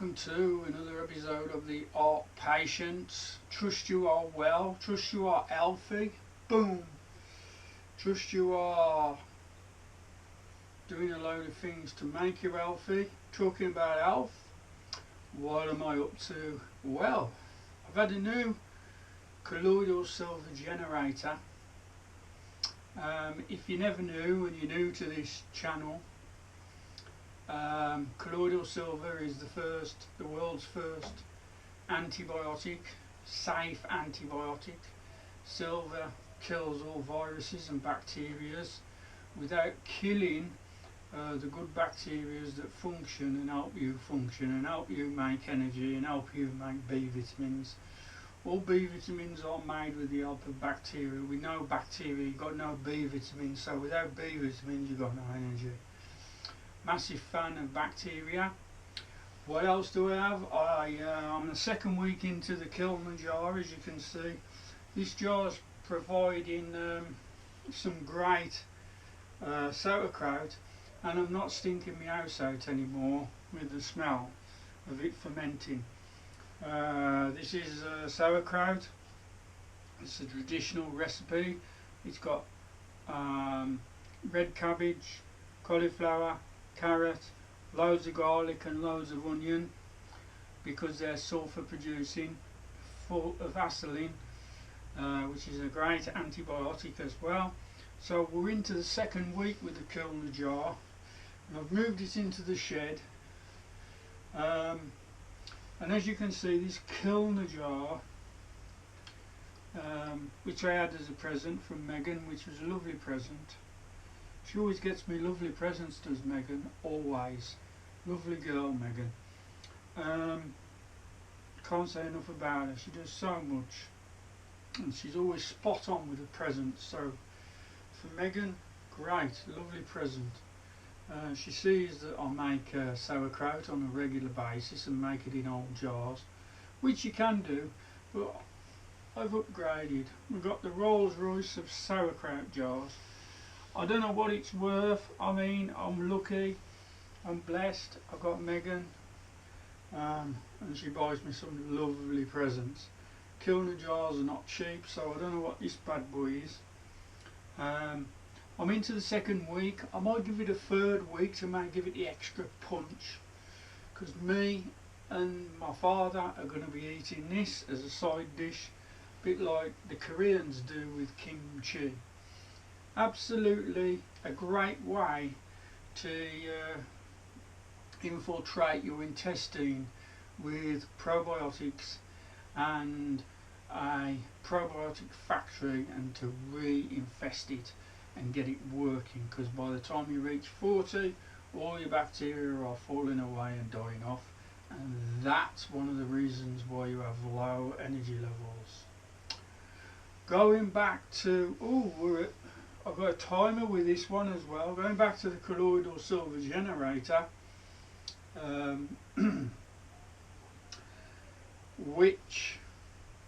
welcome to another episode of the Art Patients. Trust you are well, trust you are healthy, boom. Trust you are doing a load of things to make you healthy. Talking about health, what am I up to? Well, I've had a new colloidal silver generator. If you never knew and you're new to this channel, colloidal silver is the world's first antibiotic, safe antibiotic. Silver kills all viruses and bacteria without killing the good bacteria that function and help you function and help you make energy and help you make B vitamins. All B vitamins are made with the help of bacteria. We know bacteria, you've got no B vitamins, so without B vitamins you've got no energy. Massive fan of bacteria. What else do I have? I'm the second week into the Kilner jar, as you can see. This jar's providing some great sauerkraut, and I'm not stinking my house out anymore with the smell of it fermenting. This is sauerkraut. It's a traditional recipe. It's got red cabbage, cauliflower, carrot, loads of garlic and loads of onion, because they're sulfur producing, full of acetylene, which is a great antibiotic as well. So we're into the second week with the Kilner jar, and I've moved it into the shed. And as you can see, this Kilner jar, which I had as a present from Megan, which was a lovely present. She always gets me lovely presents, does Megan, always. Lovely girl, Megan. Can't say enough about her, she does so much. And she's always spot on with the presents, so for Megan, great, lovely present. She sees that I make sauerkraut on a regular basis and make it in old jars, which you can do, but I've upgraded. We've got the Rolls Royce of sauerkraut jars. I don't know what it's worth. I mean, I'm lucky, I'm blessed. I've got Megan, and she buys me some lovely presents. Kilner jars are not cheap, so I don't know what this bad boy is. I'm into the second week. I might give it a third week to give it the extra punch, because me and my father are going to be eating this as a side dish, a bit like the Koreans do with kimchi. Absolutely a great way to infiltrate your intestine with probiotics and a probiotic factory, and to re-infest it and get it working, because by the time you reach 40 all your bacteria are falling away and dying off, and that's one of the reasons why you have low energy levels. Going back to, I've got a timer with this one as well. Going back to the colloidal silver generator, which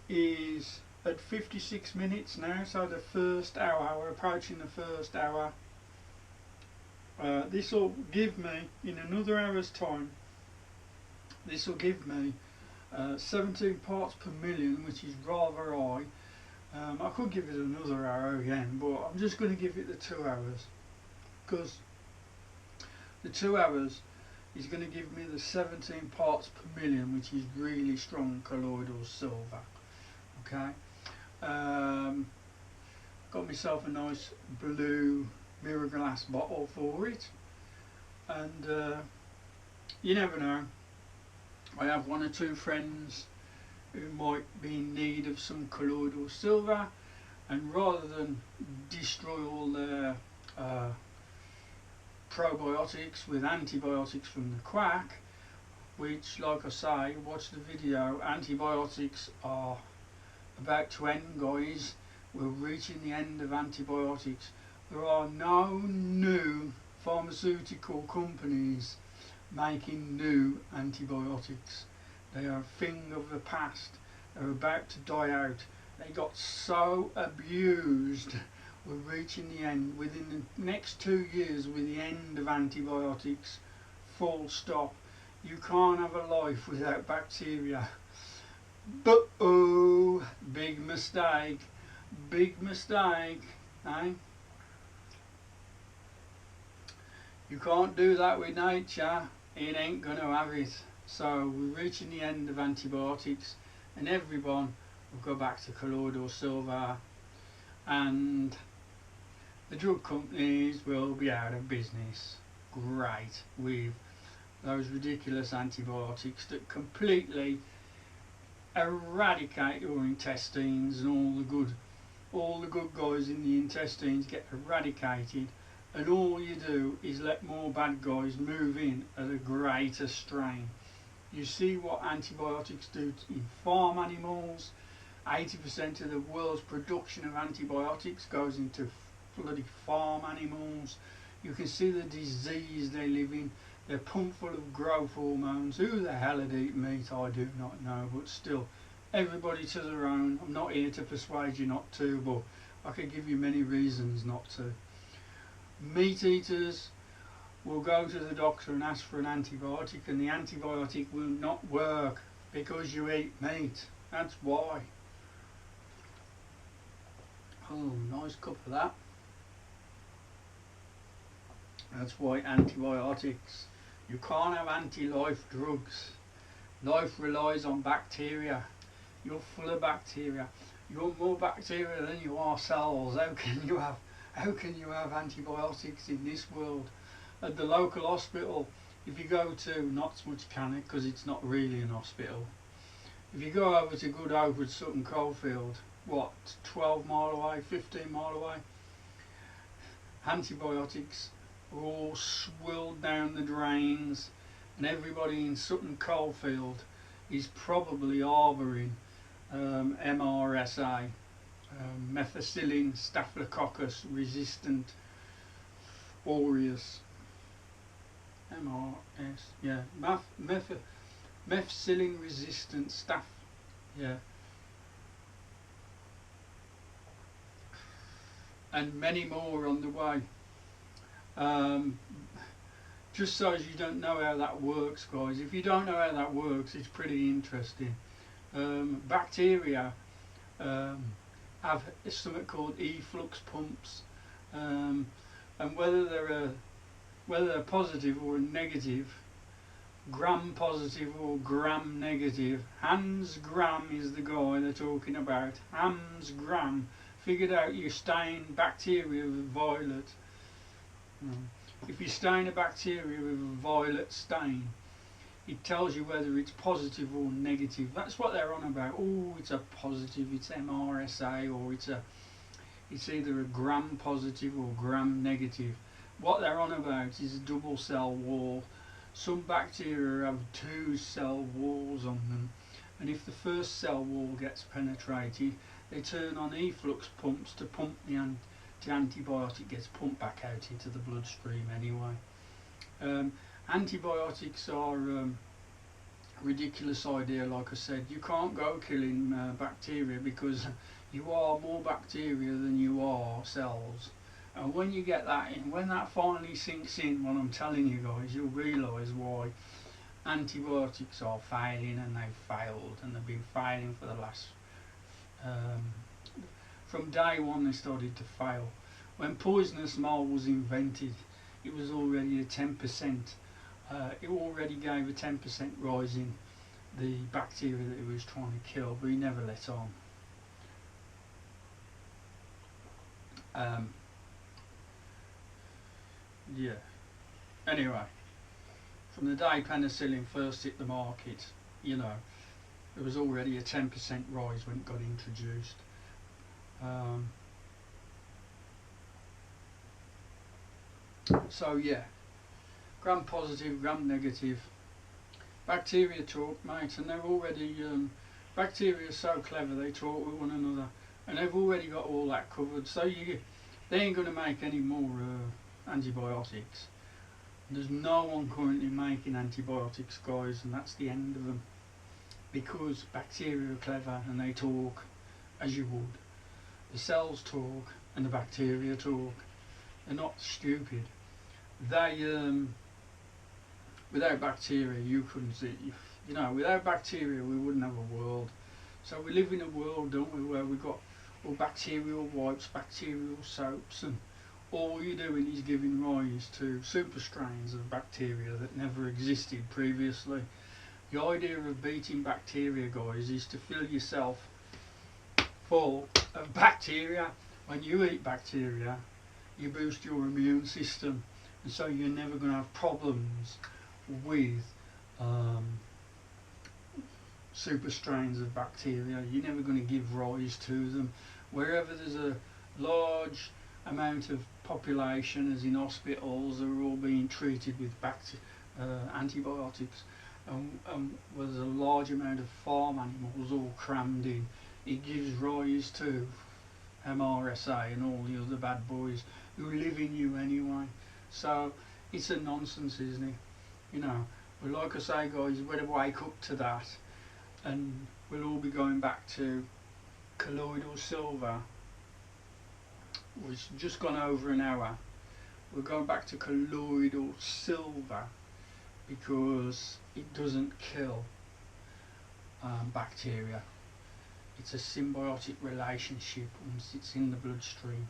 is at 56 minutes now, so the first hour, we're approaching the first hour. This will give me, in another hour's time, this will give me 17 parts per million, which is rather high. I could give it another hour again, but I'm just going to give it the 2 hours, because the 2 hours is going to give me the 17 parts per million, which is really strong colloidal silver. Okay, got myself a nice blue mirror glass bottle for it, and you never know, I have one or two friends who might be in need of some colloidal silver, and rather than destroy all their probiotics with antibiotics from the quack, which, like I say, watch the video, antibiotics are about to end, guys. We're reaching the end of antibiotics. There are no new pharmaceutical companies making new antibiotics. They are a thing of the past. They're about to die out. They got so abused. We're reaching the end. Within the next 2 years, with the end of antibiotics, full stop. You can't have a life without bacteria. But oh, big mistake, eh? You can't do that with nature, it ain't gonna have it. So we're reaching the end of antibiotics, and everyone will go back to colloidal silver, and the drug companies will be out of business. Great, with those ridiculous antibiotics that completely eradicate your intestines, and all the good guys in the intestines get eradicated, and all you do is let more bad guys move in at a greater strain. You see what antibiotics do in farm animals. 80% of the world's production of antibiotics goes into bloody farm animals. You can see the disease they live in. They're pumped full of growth hormones. Who the hell would eat meat? I do not know, but still, everybody to their own. I'm not here to persuade you not to, but I could give you many reasons not to. Meat eaters will go to the doctor and ask for an antibiotic, and the antibiotic will not work because you eat meat. That's why. Oh, nice cup of that. That's why antibiotics. You can't have anti-life drugs. Life relies on bacteria. You're full of bacteria. You're more bacteria than you are cells. How can you have antibiotics in this world? At the local hospital, if you go to, not so much can it because it's not really an hospital. If you go over to Good Hope at Sutton Coldfield, what, 12 mile away, 15 mile away, antibiotics are all swilled down the drains, and everybody in Sutton Coldfield is probably harbouring MRSA, methicillin staphylococcus resistant aureus. Methicillin-resistant staph, and many more on the way. Just so as you don't know how that works, guys. If you don't know how that works, it's pretty interesting. Bacteria have something called efflux pumps, and whether they're positive or negative, gram positive or gram negative. Hans Gram is the guy they're talking about. Hans Gram figured out you stain bacteria with violet. If you stain a bacteria with a violet stain, it tells you whether it's positive or negative. That's what they're on about. Oh, it's a positive, it's MRSA, or it's either a gram positive or gram negative. What they're on about is a double cell wall. Some bacteria have two cell walls on them, and if the first cell wall gets penetrated, they turn on efflux pumps to pump the antibiotic gets pumped back out into the bloodstream anyway. Antibiotics are a ridiculous idea. Like I said, you can't go killing bacteria because you are more bacteria than you are cells. And when you get that in, when that finally sinks in, what I'm telling you guys, you'll realise why antibiotics are failing, and they've failed, and they've been failing for the last from day one they started to fail. When poisonous mold was invented, it was already a 10%. It already gave a 10% rise in the bacteria that it was trying to kill, but he never let on. Anyway, from the day penicillin first hit the market, there was already a 10% rise when it got introduced. So yeah, gram positive, gram negative. Bacteria talk, mate, and they're already, bacteria are so clever, they talk with one another, and they've already got all that covered, so they ain't going to make any more antibiotics. There's no one currently making antibiotics, guys, and that's the end of them, because bacteria are clever and they talk as you would. The cells talk and the bacteria talk. They're not stupid. They without bacteria you couldn't see. You know, without bacteria we wouldn't have a world. So we live in a world, don't we, where we've got all bacterial wipes, bacterial soaps, and all you're doing is giving rise to super strains of bacteria that never existed previously. The idea of beating bacteria, guys, is to fill yourself full of bacteria. When you eat bacteria, you boost your immune system, and so you're never going to have problems with super strains of bacteria. You're never going to give rise to them. Wherever there's a large amount of population, as in hospitals, they're all being treated with antibiotics, and there's a large amount of farm animals all crammed in, it gives rise to MRSA and all the other bad boys who live in you anyway. So it's a nonsense, isn't it? You know, but like I say, guys, you better wake up to that, and we'll all be going back to colloidal silver. It's just gone over an hour. We're going back to colloidal silver because it doesn't kill bacteria. It's a symbiotic relationship once it's in the bloodstream.